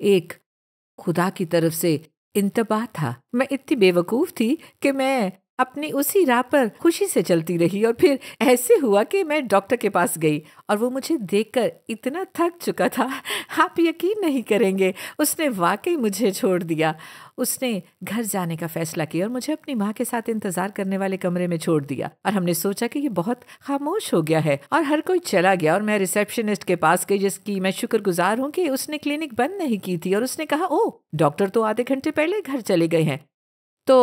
ایک خدا کی طرف سے انتباہ تھا۔ میں اتنی بیوقوف تھی کہ میں اپنی اسی راہ پر خوشی سے چلتی رہی، اور پھر ایسے ہوا کہ میں ڈاکٹر کے پاس گئی اور وہ مجھے دیکھ کر اتنا تھک چکا تھا، آپ یقین نہیں کریں گے، اس نے واقعی مجھے چھوڑ دیا۔ اس نے گھر جانے کا فیصلہ کیا اور مجھے اپنی ماں کے ساتھ انتظار کرنے والے کمرے میں چھوڑ دیا، اور ہم نے سوچا کہ یہ بہت خاموش ہو گیا ہے، اور ہر کوئی چلا گیا، اور میں ریسیپشنسٹ کے پاس گئی جس کی میں شکر گزار ہوں کہ اس نے کلینک بند نہیں کی تھی، اور اس نے کہا اوہ ڈاکٹر تو آدھے گھنٹے پہلے گھر چلے گئے ہیں۔ تو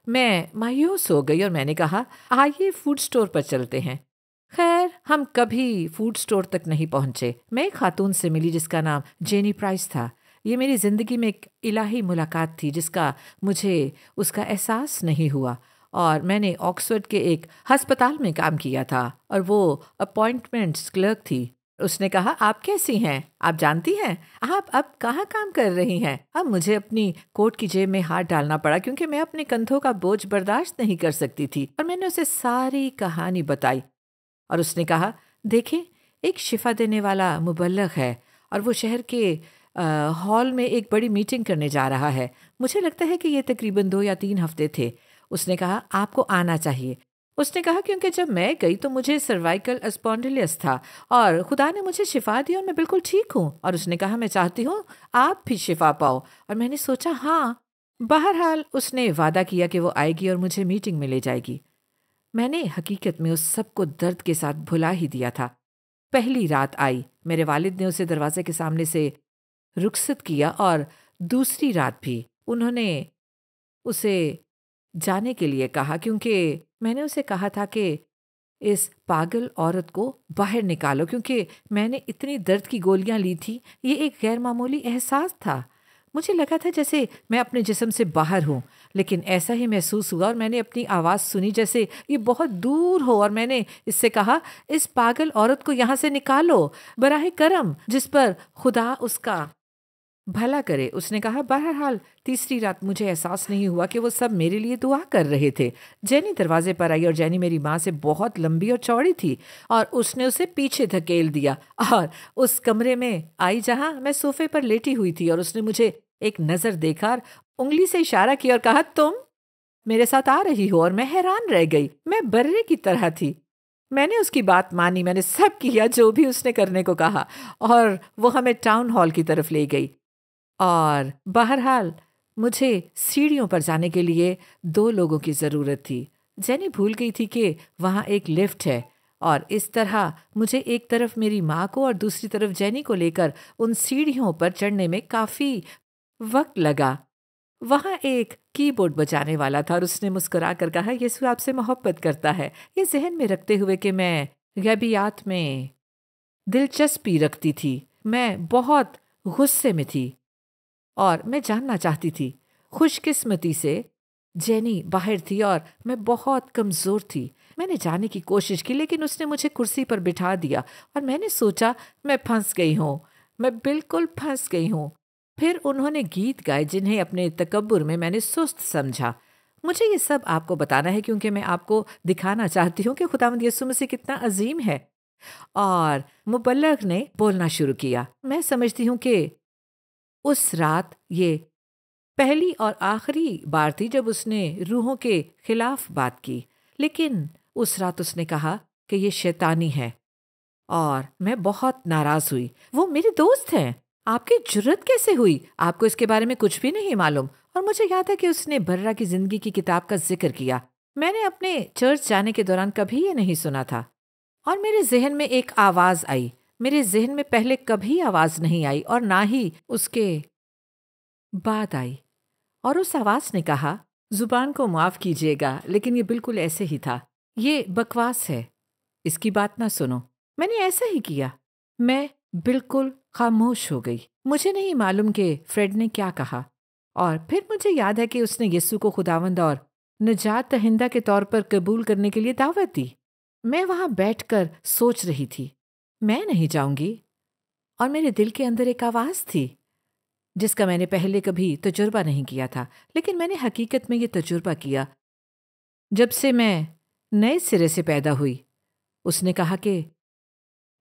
میں مایوس ہو گئی اور میں نے کہا آئیے فوڈ سٹور پر چلتے ہیں۔ خیر ہم کبھی فوڈ سٹور تک نہیں پہنچے۔ میں ایک خاتون سے ملی جس کا نام جینی پرائس تھا۔ یہ میری زندگی میں ایک الہی ملاقات تھی جس کا مجھے اس کا احساس نہیں ہوا، اور میں نے آکسفورڈ کے ایک ہسپتال میں کام کیا تھا اور وہ اپوائنٹمنٹس کلرک تھی۔ اس نے کہا آپ کیسی ہیں؟ آپ جانتی ہیں آپ اب کہاں کام کر رہی ہیں؟ اب مجھے اپنی کوٹ کی جیب میں ہاتھ ڈالنا پڑا کیونکہ میں اپنے کندھوں کا بوجھ برداشت نہیں کر سکتی تھی، اور میں نے اسے ساری کہانی بتائی۔ اور اس نے کہا دیکھیں ایک شفا دینے والا مبلغ ہے اور وہ شہر کے ہال میں ایک بڑی میٹنگ کرنے جا رہا ہے۔ مجھے لگتا ہے کہ یہ تقریباً 2 یا 3 ہفتے تھے۔ اس نے کہا آپ کو آنا چاہیے۔ اس نے کہا کیونکہ جب میں گئی تو مجھے سروائیکل اسپونڈیلس تھا اور خدا نے مجھے شفا دی اور میں بالکل ٹھیک ہوں، اور اس نے کہا میں چاہتی ہوں آپ بھی شفا پاؤ، اور میں نے سوچا ہاں۔ بہرحال اس نے وعدہ کیا کہ وہ آئے گی اور مجھے میٹنگ میں لے جائے گی۔ میں نے حقیقت میں اس سب کو درد کے ساتھ بھلا ہی دیا تھا۔ پہلی رات آئی، میرے والد نے اسے دروازے کے سامنے سے رخصت کیا، اور دوسری رات بھی انہوں نے اسے جانے کے لیے کہا کیونکہ میں نے اسے کہا تھا کہ اس پاگل عورت کو باہر نکالو، کیونکہ میں نے اتنی درد کی گولیاں لی تھی۔ یہ ایک غیر معمولی احساس تھا، مجھے لگا تھا جیسے میں اپنے جسم سے باہر ہوں، لیکن ایسا ہی محسوس ہوا، اور میں نے اپنی آواز سنی جیسے یہ بہت دور ہو، اور میں نے اس سے کہا اس پاگل عورت کو یہاں سے نکالو براہ کرم، جس پر خدا اس کا بھلا کرے۔ اس نے کہا بہرحال تیسری رات مجھے احساس نہیں ہوا کہ وہ سب میرے لیے دعا کر رہے تھے۔ جینی دروازے پر آئی، اور جینی میری ماں سے بہت لمبی اور چوڑی تھی، اور اس نے اسے پیچھے دھکیل دیا اور اس کمرے میں آئی جہاں میں صوفے پر لیٹی ہوئی تھی، اور اس نے مجھے ایک نظر دیکھا اور انگلی سے اشارہ کیا اور کہا تم میرے ساتھ آ رہی ہو، اور میں حیران رہ گئی، میں برے کی طرح تھی۔ میں نے اس کی بات مانی، میں نے سب کیا جو بھی اس نے کرنے کو کہا، اور وہ ہمیں ٹاؤن ہال کی طرف لے گئی، اور بہرحال مجھے سیڑھیوں پر جانے کے لیے 2 لوگوں کی ضرورت تھی۔ جینی بھول گئی تھی کہ وہاں ایک لفٹ ہے، اور اس طرح مجھے ایک طرف میری ماں کو اور دوسری طرف جینی کو لے کر ان سیڑھیوں پر چڑھنے میں کافی وقت لگا۔ وہاں ایک کی بورڈ بجانے والا تھا، اور اس نے مسکرا کر کہا یسوع آپ سے محبت کرتا ہے۔ یہ ذہن میں رکھتے ہوئے کہ میں غیبیات میں دلچسپی رکھتی تھی، میں بہت غصے میں تھی اور میں جاننا چاہتی تھی۔ خوش قسمتی سے جینی باہر تھی اور میں بہت کمزور تھی۔ میں نے جانے کی کوشش کی لیکن اس نے مجھے کرسی پر بٹھا دیا، اور میں نے سوچا میں پھنس گئی ہوں، میں بالکل پھنس گئی ہوں۔ پھر انہوں نے گیت گائے جنہیں اپنے تکبر میں نے سست سمجھا۔ مجھے یہ سب آپ کو بتانا ہے کیونکہ میں آپ کو دکھانا چاہتی ہوں کہ خداوند یسوع مسیح کتنا عظیم ہے۔ اور مبلغ نے بولنا شروع کیا۔ میں سمجھتی ہوں کہ اس رات یہ پہلی اور آخری بار تھی جب اس نے روحوں کے خلاف بات کی، لیکن اس رات اس نے کہا کہ یہ شیطانی ہے، اور میں بہت ناراض ہوئی۔ وہ میرے دوست ہیں، آپ کی جرت کیسے ہوئی؟ آپ کو اس کے بارے میں کچھ بھی نہیں معلوم؟ اور مجھے یاد ہے کہ اس نے برا کی زندگی کی کتاب کا ذکر کیا۔ میں نے اپنے چرچ جانے کے دوران کبھی یہ نہیں سنا تھا، اور میرے ذہن میں ایک آواز آئی۔ میرے ذہن میں پہلے کبھی آواز نہیں آئی اور نہ ہی اس کے بعد آئی، اور اس آواز نے کہا زبان کو معاف کیجیے گا لیکن یہ بالکل ایسے ہی تھا، یہ بکواس ہے، اس کی بات نہ سنو۔ میں نے ایسا ہی کیا، میں بالکل خاموش ہو گئی۔ مجھے نہیں معلوم کہ فریڈ نے کیا کہا، اور پھر مجھے یاد ہے کہ اس نے یسوع کو خداوند اور نجات دہندہ کے طور پر قبول کرنے کے لیے دعوت دی۔ میں وہاں بیٹھ کر سوچ رہی تھی میں نہیں جاؤں گی، اور میرے دل کے اندر ایک آواز تھی جس کا میں نے پہلے کبھی تجربہ نہیں کیا تھا، لیکن میں نے حقیقت میں یہ تجربہ کیا جب سے میں نئے سرے سے پیدا ہوئی۔ اس نے کہا کہ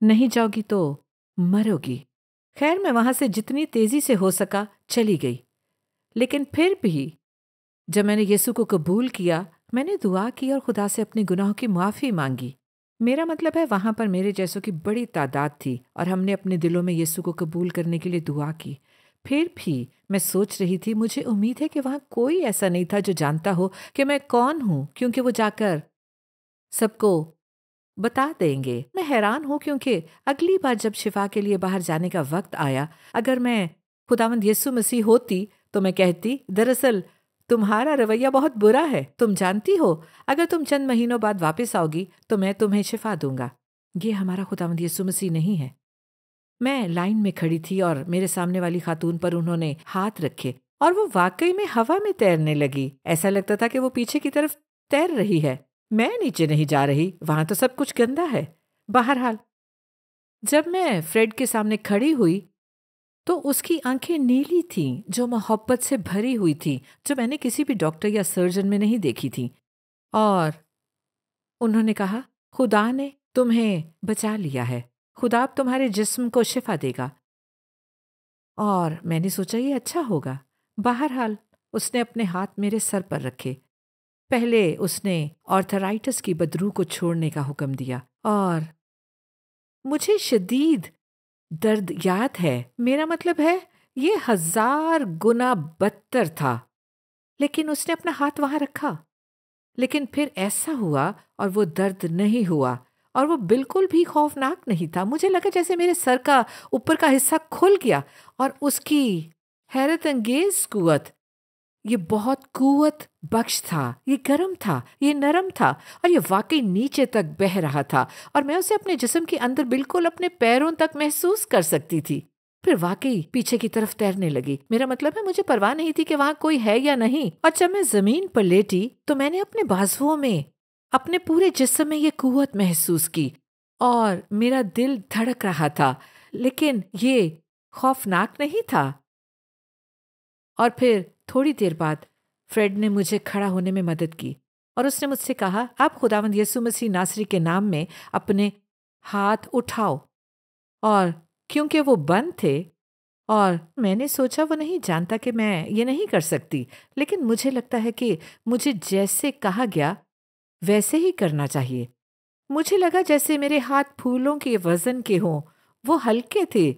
نہیں جاؤ گی تو مرو گی۔ خیر میں وہاں سے جتنی تیزی سے ہو سکا چلی گئی، لیکن پھر بھی جب میں نے یسوع کو قبول کیا، میں نے دعا کی اور خدا سے اپنے گناہوں کی معافی مانگی۔ میرا مطلب ہے وہاں پر میرے جیسوں کی بڑی تعداد تھی اور ہم نے اپنے دلوں میں یسوع کو قبول کرنے کے لیے دعا کی۔ پھر بھی میں سوچ رہی تھی، مجھے امید ہے کہ وہاں کوئی ایسا نہیں تھا جو جانتا ہو کہ میں کون ہوں، کیونکہ وہ جا کر سب کو بتا دیں گے۔ میں حیران ہوں کیونکہ اگلی بار جب شفا کے لیے باہر جانے کا وقت آیا، اگر میں خداوند یسوع مسیح ہوتی تو میں کہتی، دراصل تمہارا رویہ بہت برا ہے، تم جانتی ہو اگر تم چند مہینوں بعد واپس آؤ گی تو میں تمہیں شفا دوں گا۔ یہ ہمارا خداوند یسوع مسیح نہیں ہے۔ میں لائن میں کھڑی تھی اور میرے سامنے والی خاتون پر انہوں نے ہاتھ رکھے اور وہ واقعی میں ہوا میں تیرنے لگی۔ ایسا لگتا تھا کہ وہ پیچھے کی طرف تیر رہی ہے، میں نیچے نہیں جا رہی، وہاں تو سب کچھ گندا ہے۔ بہرحال جب میں فریڈ کے سامنے کھڑی ہوئی تو اس کی آنکھیں نیلی تھیں جو محبت سے بھری ہوئی تھیں، جو میں نے کسی بھی ڈاکٹر یا سرجن میں نہیں دیکھی تھیں، اور انہوں نے کہا، خدا نے تمہیں بچا لیا ہے، خدا اب تمہارے جسم کو شفا دے گا۔ اور میں نے سوچا یہ اچھا ہوگا۔ بہرحال اس نے اپنے ہاتھ میرے سر پر رکھے۔ پہلے اس نے آرتھرائٹس کی بدرو کو چھوڑنے کا حکم دیا، اور مجھے شدید درد یاد ہے، میرا مطلب ہے یہ 1000 گنا بدتر تھا، لیکن اس نے اپنا ہاتھ وہاں رکھا۔ لیکن پھر ایسا ہوا اور وہ درد نہیں ہوا اور وہ بالکل بھی خوفناک نہیں تھا۔ مجھے لگا جیسے میرے سر کا اوپر کا حصہ کھل گیا، اور اس کی حیرت انگیز قوت، یہ بہت قوت بخش تھا، یہ گرم تھا، یہ نرم تھا، اور یہ واقعی نیچے تک بہہ رہا تھا، اور میں اسے اپنے جسم کے اندر بالکل اپنے پیروں تک محسوس کر سکتی تھی۔ پھر واقعی پیچھے کی طرف تیرنے لگی۔ میرا مطلب ہے مجھے پرواہ نہیں تھی کہ وہاں کوئی ہے یا نہیں، اور جب میں زمین پر لیٹی تو میں نے اپنے بازوؤں میں، اپنے پورے جسم میں یہ قوت محسوس کی، اور میرا دل دھڑک رہا تھا، لیکن یہ خوفناک نہیں تھا۔ اور پھر تھوڑی دیر بعد فریڈ نے مجھے کھڑا ہونے میں مدد کی، اور اس نے مجھ سے کہا، آپ خداوند یسوع مسیح ناصری کے نام میں اپنے ہاتھ اٹھاؤ۔ اور کیونکہ وہ بند تھے اور میں نے سوچا وہ نہیں جانتا کہ میں یہ نہیں کر سکتی، لیکن مجھے لگتا ہے کہ مجھے جیسے کہا گیا ویسے ہی کرنا چاہیے۔ مجھے لگا جیسے میرے ہاتھ پھولوں کے وزن کے ہوں، وہ ہلکے تھے،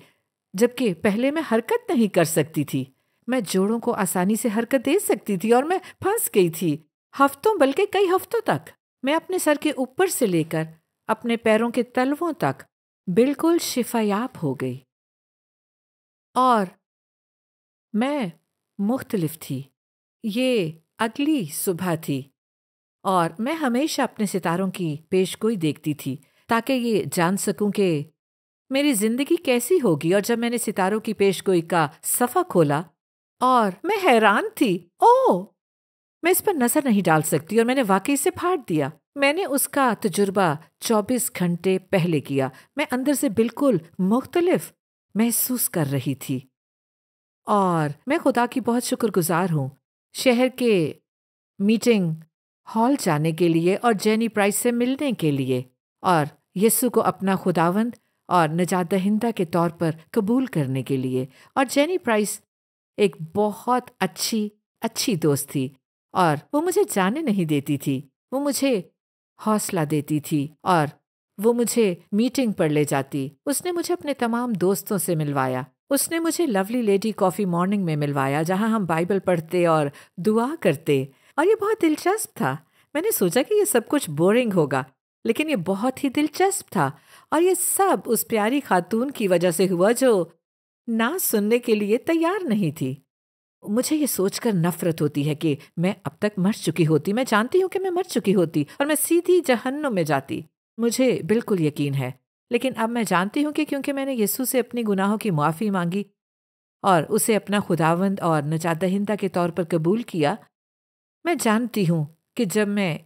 جبکہ پہلے میں حرکت نہیں کر سکتی تھی۔ میں جوڑوں کو آسانی سے حرکت دے سکتی تھی اور میں پھنس گئی تھی، ہفتوں بلکہ کئی ہفتوں تک۔ میں اپنے سر کے اوپر سے لے کر اپنے پیروں کے تلووں تک بالکل شفا یاب ہو گئی، اور میں مختلف تھی۔ یہ اگلی صبح تھی اور میں ہمیشہ اپنے ستاروں کی پیش گوئی دیکھتی تھی تاکہ یہ جان سکوں کہ میری زندگی کیسی ہوگی، اور جب میں نے ستاروں کی پیش گوئی کا صفحہ کھولا اور میں حیران تھی، میں اس پر نظر نہیں ڈال سکتی، اور میں نے واقعی سے پھاڑ دیا۔ میں نے اس کا تجربہ 24 گھنٹے پہلے کیا۔ میں اندر سے بالکل مختلف محسوس کر رہی تھی، اور میں خدا کی بہت شکر گزار ہوں شہر کے میٹنگ ہال جانے کے لیے اور جینی پرائس سے ملنے کے لیے، اور یسوع کو اپنا خداوند اور نجات دہندہ کے طور پر قبول کرنے کے لیے۔ اور جینی پرائس ایک بہت اچھی دوست تھی، اور وہ مجھے جانے نہیں دیتی تھی، وہ مجھے حوصلہ دیتی تھی، اور وہ مجھے میٹنگ پر لے جاتی۔ اس نے مجھے اپنے تمام دوستوں سے ملوایا۔ اس نے مجھے لولی لیڈی کافی مارننگ میں ملوایا، جہاں ہم بائبل پڑھتے اور دعا کرتے، اور یہ بہت دلچسپ تھا۔ میں نے سوچا کہ یہ سب کچھ بورنگ ہوگا، لیکن یہ بہت ہی دلچسپ تھا، اور یہ سب اس پیاری خاتون کی وجہ سے ہوا جو نہ سننے کے لیے تیار نہیں تھی۔ مجھے یہ سوچ کر نفرت ہوتی ہے کہ میں اب تک مر چکی ہوتی، میں جانتی ہوں کہ میں مر چکی ہوتی اور میں سیدھی جہنم میں جاتی، مجھے بالکل یقین ہے۔ لیکن اب میں جانتی ہوں کہ کیونکہ میں نے یسوع سے اپنی گناہوں کی معافی مانگی اور اسے اپنا خداوند اور نجات دہندہ کے طور پر قبول کیا، میں جانتی ہوں کہ جب میں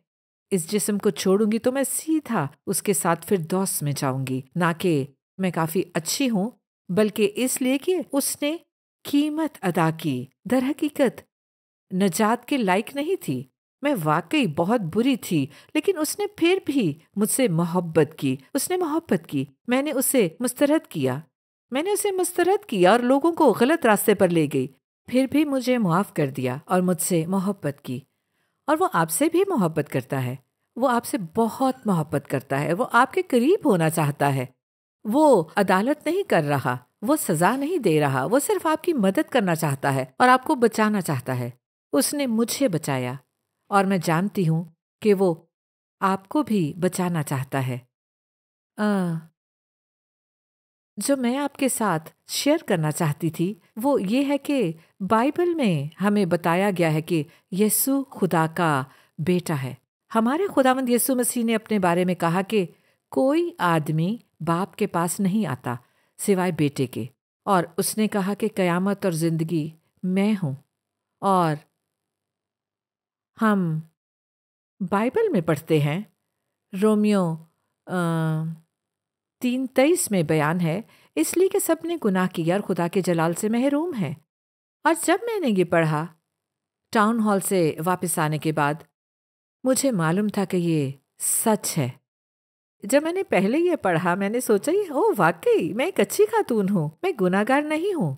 اس جسم کو چھوڑوں گی تو میں سیدھا اس کے ساتھ فردوس میں جاؤں گی، نہ کہ میں کافی اچھی ہوں، بلکہ اس لیے کہ اس نے قیمت ادا کی۔ در حقیقت نجات کے لائق نہیں تھی، میں واقعی بہت بری تھی، لیکن اس نے پھر بھی مجھ سے محبت کی، اس نے محبت کی، میں نے اسے مسترد کیا۔ میں نے اسے مسترد کیا اور لوگوں کو غلط راستے پر لے گئی، پھر بھی مجھے معاف کر دیا اور مجھ سے محبت کی۔ اور وہ آپ سے بھی محبت کرتا ہے، وہ آپ سے بہت محبت کرتا ہے، وہ آپ کے قریب ہونا چاہتا ہے۔ وہ عدالت نہیں کر رہا، وہ سزا نہیں دے رہا، وہ صرف آپ کی مدد کرنا چاہتا ہے اور آپ کو بچانا چاہتا ہے۔ اس نے مجھے بچایا اور میں جانتی ہوں کہ وہ آپ کو بھی بچانا چاہتا ہے۔ جو میں آپ کے ساتھ شیئر کرنا چاہتی تھی وہ یہ ہے کہ بائبل میں ہمیں بتایا گیا ہے کہ یسوع خدا کا بیٹا ہے۔ ہمارے خداوند یسوع مسیح نے اپنے بارے میں کہا کہ کوئی آدمی باپ کے پاس نہیں آتا سوائے بیٹے کے، اور اس نے کہا کہ قیامت اور زندگی میں ہوں۔ اور ہم بائبل میں پڑھتے ہیں، رومیو 3:23 میں بیان ہے، اس لیے کہ سب نے گناہ کیا اور خدا کے جلال سے محروم ہیں۔ اور جب میں نے یہ پڑھا ٹاؤن ہال سے واپس آنے کے بعد، مجھے معلوم تھا کہ یہ سچ ہے۔ جب میں نے پہلے یہ پڑھا میں نے سوچا واقعی میں ایک اچھی خاتون ہوں، میں گناہ گار نہیں ہوں۔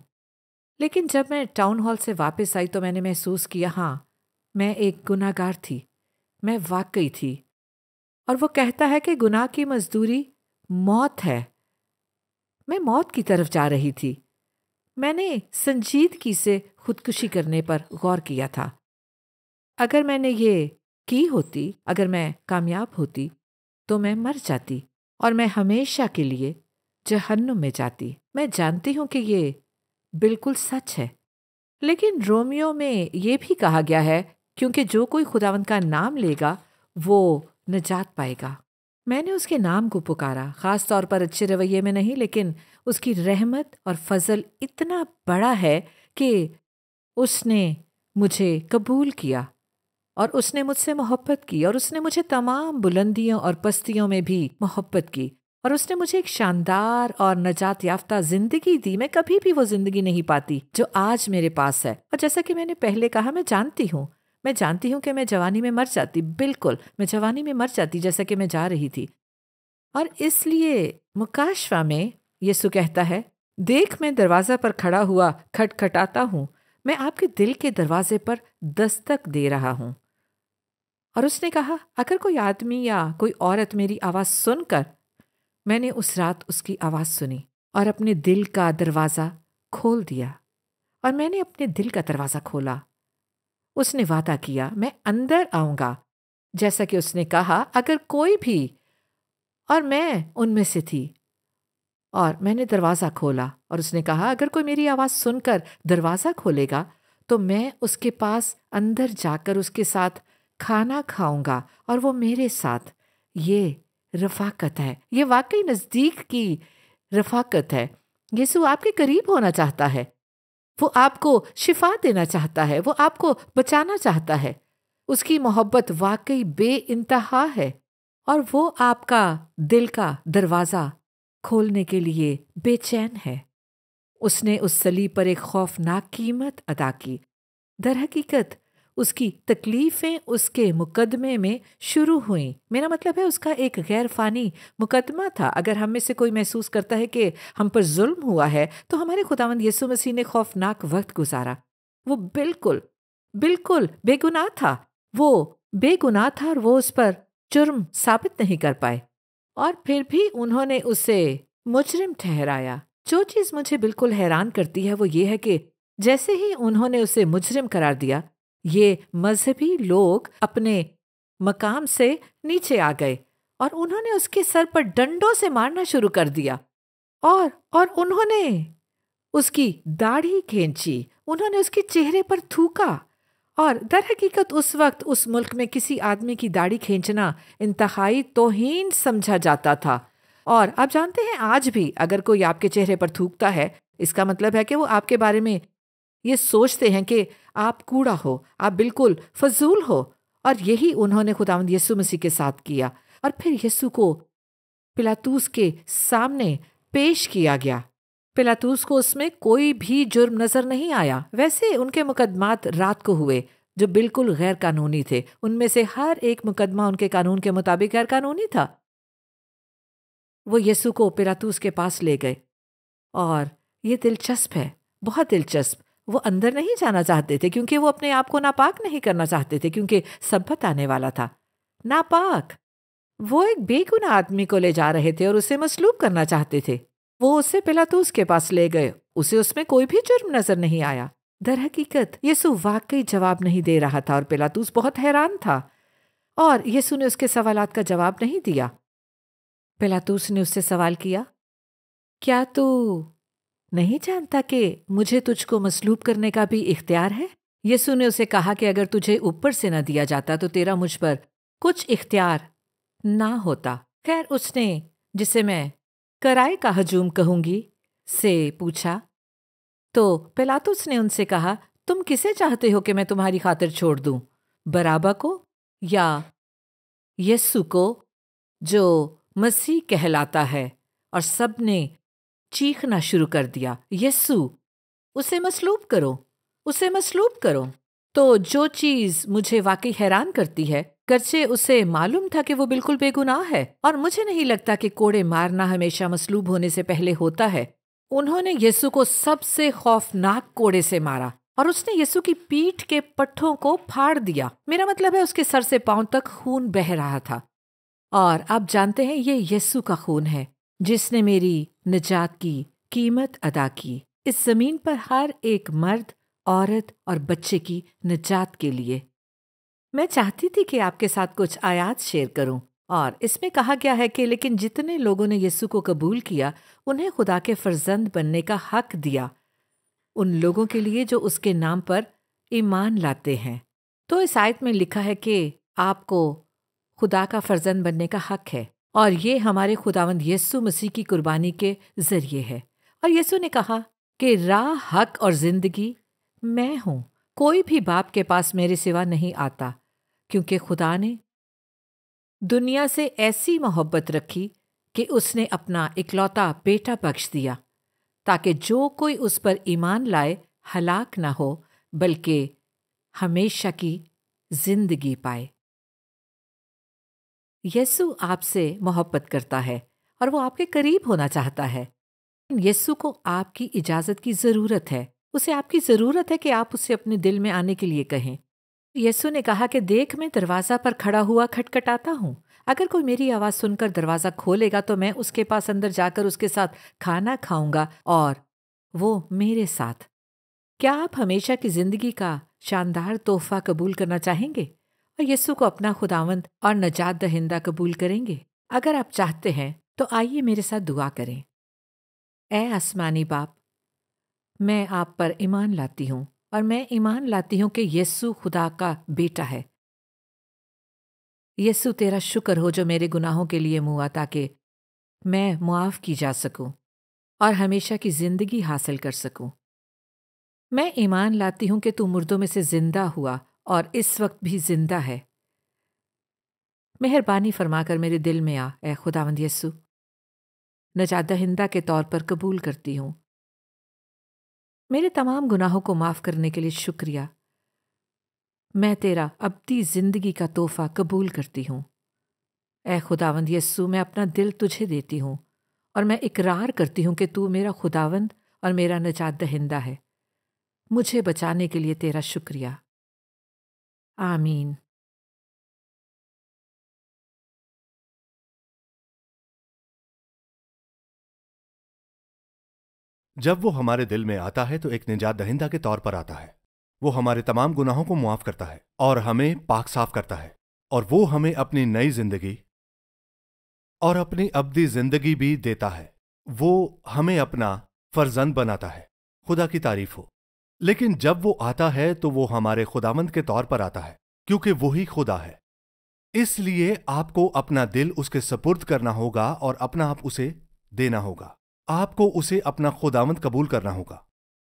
لیکن جب میں ٹاؤن ہال سے واپس آئی تو میں نے محسوس کیا ہاں میں ایک گناہ گار تھی، میں واقعی تھی۔ اور وہ کہتا ہے کہ گناہ کی مزدوری موت ہے۔ میں موت کی طرف جا رہی تھی۔ میں نے سنجیدگی سے خودکشی کرنے پر غور کیا تھا۔ اگر میں نے یہ کی ہوتی، اگر میں کامیاب ہوتی تو میں مر جاتی اور میں ہمیشہ کے لیے جہنم میں جاتی۔ میں جانتی ہوں کہ یہ بالکل سچ ہے، لیکن رومیو میں یہ بھی کہا گیا ہے کیونکہ جو کوئی خداوند کا نام لے گا وہ نجات پائے گا۔ میں نے اس کے نام کو پکارا، خاص طور پر اچھے رویے میں نہیں، لیکن اس کی رحمت اور فضل اتنا بڑا ہے کہ اس نے مجھے قبول کیا اور اس نے مجھ سے محبت کی، اور اس نے مجھے تمام بلندیوں اور پستیوں میں بھی محبت کی، اور اس نے مجھے ایک شاندار اور نجات یافتہ زندگی دی۔ میں کبھی بھی وہ زندگی نہیں پاتی جو آج میرے پاس ہے۔ اور جیسا کہ میں نے پہلے کہا، میں جانتی ہوں کہ میں جوانی میں مر جاتی، بالکل میں جوانی میں مر جاتی جیسا کہ میں جا رہی تھی۔ اور اس لیے مکاشفہ میں یسوع کہتا ہے، دیکھ میں دروازہ پر کھڑا ہوا کھٹکھٹاتا ہوں، میں آپ کے دل کے دروازے پر دستک دے رہا ہوں۔ اور اس نے کہا اگر کوئی آدمی یا کوئی عورت میری آواز سن کر، میں نے اس رات اس کی آواز سنی اور اپنے دل کا دروازہ کھول دیا، اور میں نے اپنے دل کا دروازہ کھولا۔ اس نے وعدہ کیا میں اندر آؤں گا، جیسا کہ اس نے کہا اگر کوئی بھی، اور میں ان میں سے تھی، اور میں نے دروازہ کھولا، اور اس نے کہا اگر کوئی میری آواز سن کر دروازہ کھولے گا تو میں اس کے پاس اندر جا کر اس کے ساتھ کھانا کھاؤں گا اور وہ میرے ساتھ۔ یہ رفاقت ہے، یہ واقعی نزدیک کی رفاقت ہے۔ یسوع آپ کے قریب ہونا چاہتا ہے، وہ آپ کو شفا دینا چاہتا ہے، وہ آپ کو بچانا چاہتا ہے۔ اس کی محبت واقعی بے انتہا ہے، اور وہ آپ کا دل کا دروازہ کھولنے کے لیے بے چین ہے۔ اس نے اس صلیب پر ایک خوفناک قیمت ادا کی۔ در حقیقت اس کی تکلیفیں اس کے مقدمے میں شروع ہوئیں۔ میرا مطلب ہے اس کا ایک غیر فانی مقدمہ تھا۔ اگر ہم میں سے کوئی محسوس کرتا ہے کہ ہم پر ظلم ہوا ہے تو ہمارے خداوند یسوع مسیح نے خوفناک وقت گزارا۔ وہ بالکل بے گناہ تھا، اور وہ اس پر جرم ثابت نہیں کر پائے، اور پھر بھی انہوں نے اسے مجرم ٹھہرایا۔ جو چیز مجھے بالکل حیران کرتی ہے وہ یہ ہے کہ جیسے ہی انہوں نے اسے مجرم قرار دیا، یہ مذہبی لوگ اپنے مقام سے نیچے آ گئے اور انہوں نے اس کے سر پر ڈنڈوں سے مارنا شروع کر دیا، اور انہوں نے اس کی داڑھی کھینچی، انہوں نے اس کے چہرے پر تھوکا۔ اور در حقیقت اس وقت اس ملک میں کسی آدمی کی داڑھی کھینچنا انتہائی توہین سمجھا جاتا تھا۔ اور آپ جانتے ہیں آج بھی اگر کوئی آپ کے چہرے پر تھوکتا ہے، اس کا مطلب ہے کہ وہ آپ کے بارے میں یہ سوچتے ہیں کہ آپ کوڑا ہو، آپ بالکل فضول ہو۔ اور یہی انہوں نے خداوند یسوع مسیح کے ساتھ کیا۔ اور پھر یسوع کو پلاطوس کے سامنے پیش کیا گیا۔ پلاطوس کو اس میں کوئی بھی جرم نظر نہیں آیا۔ ویسے ان کے مقدمات رات کو ہوئے جو بالکل غیر قانونی تھے، ان میں سے ہر ایک مقدمہ ان کے قانون کے مطابق غیر قانونی تھا۔ وہ یسوع کو پلاطوس کے پاس لے گئے اور یہ دلچسپ ہے، بہت دلچسپ۔ وہ اندر نہیں جانا چاہتے تھے کیونکہ وہ اپنے آپ کو ناپاک نہیں کرنا چاہتے تھے، کیونکہ سبت آنے والا تھا۔ ناپاک، وہ ایک بے گناہ آدمی کو لے جا رہے تھے اور اسے مصلوب کرنا چاہتے تھے۔ وہ اسے پلاطوس کے پاس لے گئے، اسے اس میں کوئی بھی جرم نظر نہیں آیا۔ در حقیقت یسوع واقعی جواب نہیں دے رہا تھا اور پلاطوس بہت حیران تھا، اور یسوع نے اس کے سوالات کا جواب نہیں دیا۔ پلاطوس نے اس سے سوال کیا، کیا تو نہیں جانتا کہ مجھے تجھ کو مصلوب کرنے کا بھی اختیار ہے؟ یسوع نے اسے کہا کہ اگر تجھے اوپر سے نہ دیا جاتا تو تیرا مجھ پر کچھ اختیار نہ ہوتا۔ خیر، اس نے، جسے میں کرائے کا ہجوم کہوں گی، سے پوچھا، تو پلاطس نے ان سے کہا، تم کسے چاہتے ہو کہ میں تمہاری خاطر چھوڑ دوں، برابا کو یا یسوع کو جو مسیح کہلاتا ہے؟ اور سب نے چیخنا شروع کر دیا، یسوع، اسے مصلوب کرو، اسے مصلوب کرو۔ تو جو چیز مجھے واقعی حیران کرتی ہے، گرچہ اسے معلوم تھا کہ وہ بالکل بے گناہ ہے، اور مجھے نہیں لگتا کہ کوڑے مارنا ہمیشہ مصلوب ہونے سے پہلے ہوتا ہے، انہوں نے یسوع کو سب سے خوفناک کوڑے سے مارا، اور اس نے یسوع کی پیٹھ کے پٹھوں کو پھاڑ دیا۔ میرا مطلب ہے اس کے سر سے پاؤں تک خون بہہ رہا تھا، اور آپ جانتے ہیں یہ یسوع کا خون ہے جس نے میری نجات کی قیمت ادا کی، اس زمین پر ہر ایک مرد، عورت اور بچے کی نجات کے لیے۔ میں چاہتی تھی کہ آپ کے ساتھ کچھ آیات شیئر کروں، اور اس میں کہا گیا ہے کہ لیکن جتنے لوگوں نے یسوع کو قبول کیا انہیں خدا کے فرزند بننے کا حق دیا، ان لوگوں کے لیے جو اس کے نام پر ایمان لاتے ہیں۔ تو اس آیت میں لکھا ہے کہ آپ کو خدا کا فرزند بننے کا حق ہے، اور یہ ہمارے خداوند یسوع مسیح کی قربانی کے ذریعے ہے۔ اور یسوع نے کہا کہ راہ، حق اور زندگی میں ہوں، کوئی بھی باپ کے پاس میرے سوا نہیں آتا، کیونکہ خدا نے دنیا سے ایسی محبت رکھی کہ اس نے اپنا اکلوتا بیٹا بخش دیا، تاکہ جو کوئی اس پر ایمان لائے ہلاک نہ ہو بلکہ ہمیشہ کی زندگی پائے۔ یسوع آپ سے محبت کرتا ہے اور وہ آپ کے قریب ہونا چاہتا ہے۔ یسوع کو آپ کی اجازت کی ضرورت ہے، اسے آپ کی ضرورت ہے کہ آپ اسے اپنے دل میں آنے کے لیے کہیں۔ یسوع نے کہا کہ دیکھ، میں دروازہ پر کھڑا ہوا کھٹکھٹاتا ہوں، اگر کوئی میری آواز سن کر دروازہ کھولے گا تو میں اس کے پاس اندر جا کر اس کے ساتھ کھانا کھاؤں گا اور وہ میرے ساتھ۔ کیا آپ ہمیشہ کی زندگی کا شاندار تحفہ قبول کرنا چاہیں گے اور یسوع کو اپنا خداوند اور نجات دہندہ قبول کریں گے؟ اگر آپ چاہتے ہیں تو آئیے میرے ساتھ دعا کریں۔ اے آسمانی باپ، میں آپ پر ایمان لاتی ہوں، اور میں ایمان لاتی ہوں کہ یسوع خدا کا بیٹا ہے۔ یسوع، تیرا شکر ہو جو میرے گناہوں کے لیے ہوا تاکہ میں معاف کی جا سکوں اور ہمیشہ کی زندگی حاصل کر سکوں۔ میں ایمان لاتی ہوں کہ تو مردوں میں سے زندہ ہوا اور اس وقت بھی زندہ ہے۔ مہربانی فرما کر میرے دل میں آ اے خداوند یسوع، نجات دہندہ کے طور پر قبول کرتی ہوں۔ میرے تمام گناہوں کو معاف کرنے کے لیے شکریہ۔ میں تیرا ابدی زندگی کا تحفہ قبول کرتی ہوں۔ اے خداوند یسوع، میں اپنا دل تجھے دیتی ہوں اور میں اقرار کرتی ہوں کہ تو میرا خداوند اور میرا نجات دہندہ ہے۔ مجھے بچانے کے لیے تیرا شکریہ۔ آمین۔ جب وہ ہمارے دل میں آتا ہے تو ایک نجات دہندہ کے طور پر آتا ہے۔ وہ ہمارے تمام گناہوں کو معاف کرتا ہے اور ہمیں پاک صاف کرتا ہے، اور وہ ہمیں اپنی نئی زندگی اور اپنی ابدی زندگی بھی دیتا ہے۔ وہ ہمیں اپنا فرزند بناتا ہے۔ خدا کی تعریف ہو۔ لیکن جب وہ آتا ہے تو وہ ہمارے خداوند کے طور پر آتا ہے، کیونکہ وہی خدا ہے۔ اس لیے آپ کو اپنا دل اس کے سپرد کرنا ہوگا اور اپنا آپ اسے دینا ہوگا۔ آپ کو اسے اپنا خداوند قبول کرنا ہوگا۔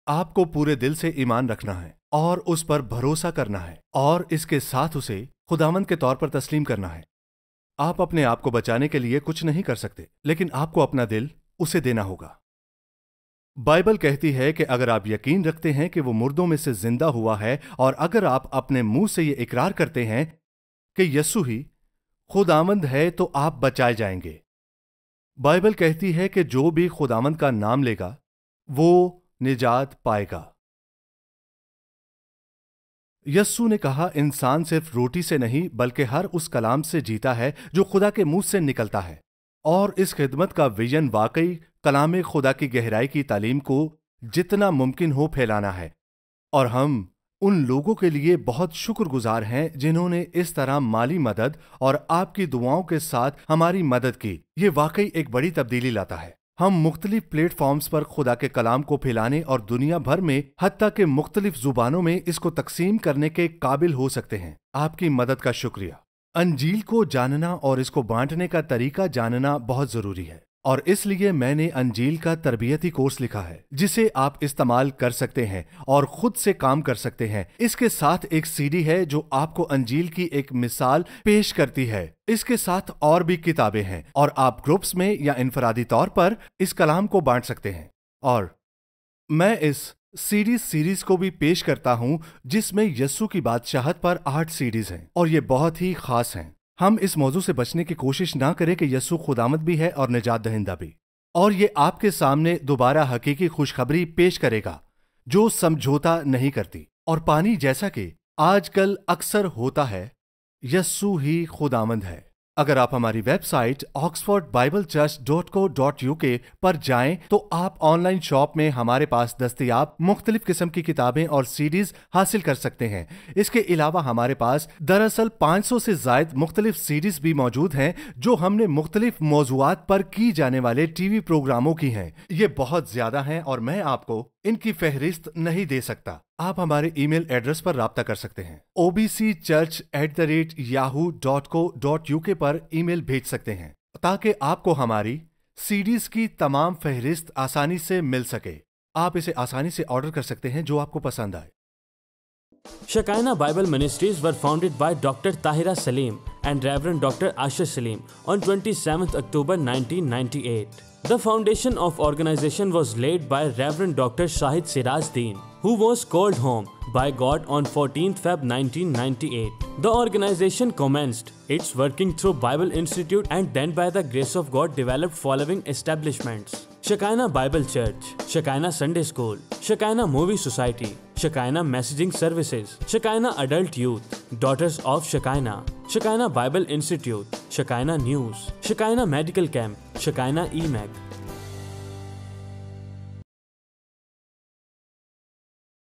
آپ کو پورے دل سے ایمان رکھنا ہے اور اس پر بھروسہ کرنا ہے، اور اس کے ساتھ اسے خداوند کے طور پر تسلیم کرنا ہے۔ آپ اپنے آپ کو بچانے کے لیے کچھ نہیں کر سکتے، لیکن آپ کو اپنا دل اسے دینا ہوگا۔ بائبل کہتی ہے کہ اگر آپ یقین رکھتے ہیں کہ وہ مردوں میں سے زندہ ہوا ہے، اور اگر آپ اپنے منہ سے یہ اقرار کرتے ہیں کہ یسوع ہی خداوند ہے، تو آپ بچائے جائیں گے۔ بائبل کہتی ہے کہ جو بھی خداوند کا نام لے گا وہ نجات پائے گا۔ یسوع نے کہا انسان صرف روٹی سے نہیں بلکہ ہر اس کلام سے جیتا ہے جو خدا کے منہ سے نکلتا ہے، اور اس خدمت کا ویژن واقعی کلام خدا کی گہرائی کی تعلیم کو جتنا ممکن ہو پھیلانا ہے، اور ہم ان لوگوں کے لیے بہت شکر گزار ہیں جنہوں نے اس طرح مالی مدد اور آپ کی دعاؤں کے ساتھ ہماری مدد کی۔ یہ واقعی ایک بڑی تبدیلی لاتا ہے۔ ہم مختلف پلیٹ فارمز پر خدا کے کلام کو پھیلانے اور دنیا بھر میں حتیٰ کہ مختلف زبانوں میں اس کو تقسیم کرنے کے قابل ہو سکتے ہیں۔ آپ کی مدد کا شکریہ۔ انجیل کو جاننا اور اس کو بانٹنے کا طریقہ جاننا بہت ضروری ہے، اور اس لیے میں نے انجیل کا تربیتی کورس لکھا ہے جسے آپ استعمال کر سکتے ہیں اور خود سے کام کر سکتے ہیں۔ اس کے ساتھ ایک سی ڈی ہے جو آپ کو انجیل کی ایک مثال پیش کرتی ہے۔ اس کے ساتھ اور بھی کتابیں ہیں، اور آپ گروپس میں یا انفرادی طور پر اس کلام کو بانٹ سکتے ہیں۔ اور میں اس سیریز کو بھی پیش کرتا ہوں جس میں یسوع کی بادشاہت پر 8 سیڈیز ہیں، اور یہ بہت ہی خاص ہیں۔ ہم اس موضوع سے بچنے کی کوشش نہ کریں کہ یسوع خداوند بھی ہے اور نجات دہندہ بھی، اور یہ آپ کے سامنے دوبارہ حقیقی خوشخبری پیش کرے گا جو سمجھوتا نہیں کرتی اور پانی جیسا کہ آج کل اکثر ہوتا ہے۔ یسوع ہی خداوند ہے۔ اگر آپ ہماری ویب سائٹ oxfordbiblechurch.co.uk پر جائیں تو آپ آن لائن شاپ میں ہمارے پاس دستیاب مختلف قسم کی کتابیں اور سیڈیز حاصل کر سکتے ہیں۔ اس کے علاوہ ہمارے پاس دراصل 500 سے زائد مختلف سیڈیز بھی موجود ہیں جو ہم نے مختلف موضوعات پر کی جانے والے ٹی وی پروگراموں کی ہیں۔ یہ بہت زیادہ ہیں اور میں آپ کو ان کی فہرست نہیں دے سکتا۔ آپ ہمارے ای میل ایڈریس پر رابطہ کر سکتے ہیں۔ obcchurch@yahoo.co.uk پر ای میل بھیج سکتے ہیں تاکہ آپ کو ہماری سیڈیز کی تمام فہرست آسانی سے مل سکے۔ آپ اسے آسانی سے آرڈر کر سکتے ہیں جو آپ کو پسند آئے۔ Shekinah Bible Ministries were founded by Dr. Tahira Salim and Reverend Dr. Asher Salim on 27th October 1998. The foundation of organization was laid by Reverend Dr. Shahid Siraj Deen, who was called home by God on 14th Feb 1998. The organization commenced its working through Bible Institute and then by the grace of God developed following establishments: Shekinah Bible Church, Shekinah Sunday School, Shekinah Movie Society, Shekinah Messaging Services, Shekinah Adult Youth, Daughters of Shekinah, Shekinah Bible Institute, Shekinah News, Shekinah Medical Camp, Shekinah EMAC,